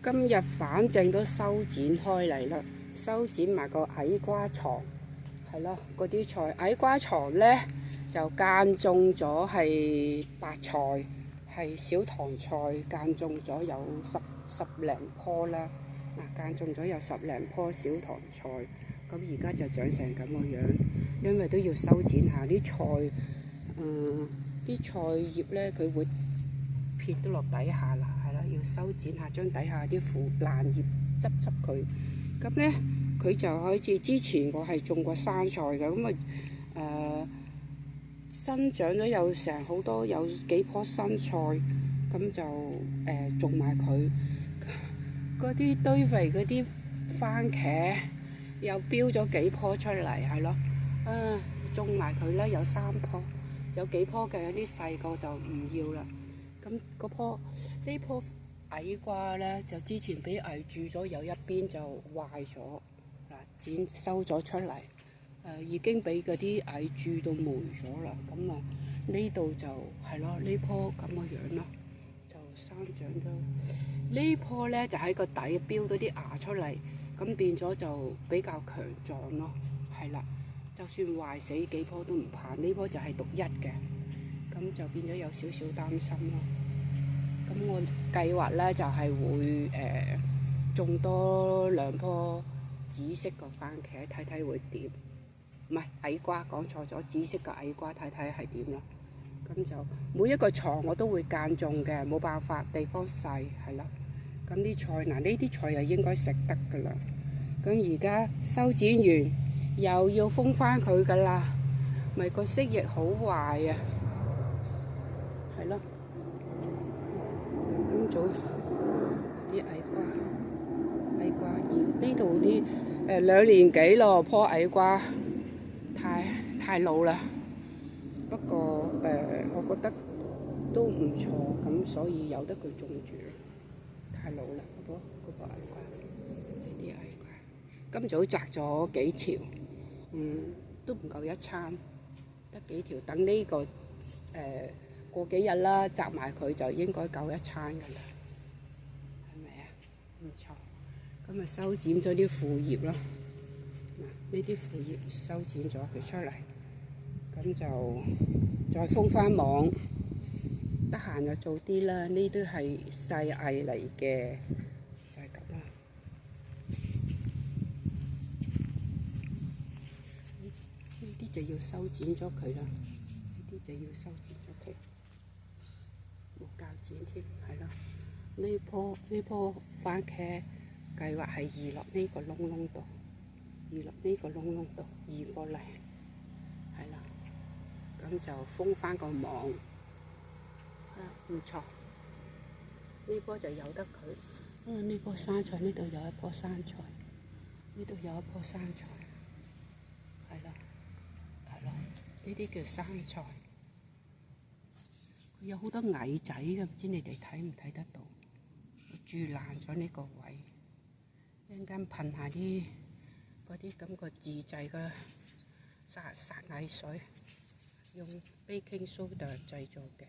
今日反正都修剪開嚟啦，修剪埋個矮瓜床，係咯，嗰啲菜矮瓜床呢，就間種咗係白菜，係小棠菜，間種咗有十零棵啦。嗱，間種咗有10零棵小棠菜，咁而家就長成咁個樣，因為都要修剪下啲菜，啲菜葉呢，佢會撇到落底下啦，係啦，要修剪下，將底下啲腐爛葉執佢。咁呢，佢就好似之前我係種過生菜嘅，咁生長咗有成好多，有幾棵生菜，咁就種埋佢。嗰啲堆肥嗰啲番茄又標咗幾棵出嚟，係咯，種埋佢啦，有3棵，有幾棵嘅，有啲細個就唔要啦。咁呢棵矮瓜咧，就之前俾蟻蛀咗，有一邊就壞咗，嗱收咗出嚟，已經俾嗰啲蟻蛀到霉咗啦。咁啊呢度就係咯，呢棵咁嘅樣咯，就生長咗。呢棵咧就喺個底標咗啲芽出嚟，咁變咗就比較強壯咯，係啦。就算壞死幾棵都唔怕，呢棵就係獨一嘅，咁就變咗有少少擔心咯。咁我計劃咧就係會種多2棵紫色個番茄，睇睇會點。唔係矮瓜，講錯咗，紫色嘅矮瓜，睇睇係點咯。咁就每一個床我都會間種嘅，冇辦法，地方細係啦。咁啲菜嗱，呢啲菜又應該食得噶啦。咁而家修剪完又要封翻佢噶啦，咪個蜥蜴好壞啊，係咯。咁早啲矮瓜呢度啲2年幾咯，棵矮瓜太老啦。不過我覺得都唔錯，咁所以由得佢種住。太老啦，嗰棵矮瓜，呢啲矮瓜。今早摘咗幾條，都唔夠一餐，得幾條。等呢個過幾日啦，摘埋佢就應該夠一餐噶啦，係咪啊？唔錯。咁咪修剪咗啲腐葉咯，嗱，呢啲腐葉修剪咗佢出嚟。咁就再封翻網，得閒就做啲啦。呢啲係細藝嚟嘅，就係咁啦。呢啲就要修剪咗佢啦，呢啲就要修剪咗佢，冇鉸剪添，係咯。呢棵番茄計劃係移落呢個窿窿度，移過嚟，係啦。咁就封翻個網，唔錯。呢棵就由得佢。呢棵生菜，呢度有一棵生菜，呢度有一棵生菜，係咯，呢啲叫生菜。佢有好多蟻仔嘅，唔知你哋睇唔睇得到？蛀爛咗呢個位，一陣間噴下啲嗰啲咁個自製嘅殺蟻水。用 baking soda 製造嘅。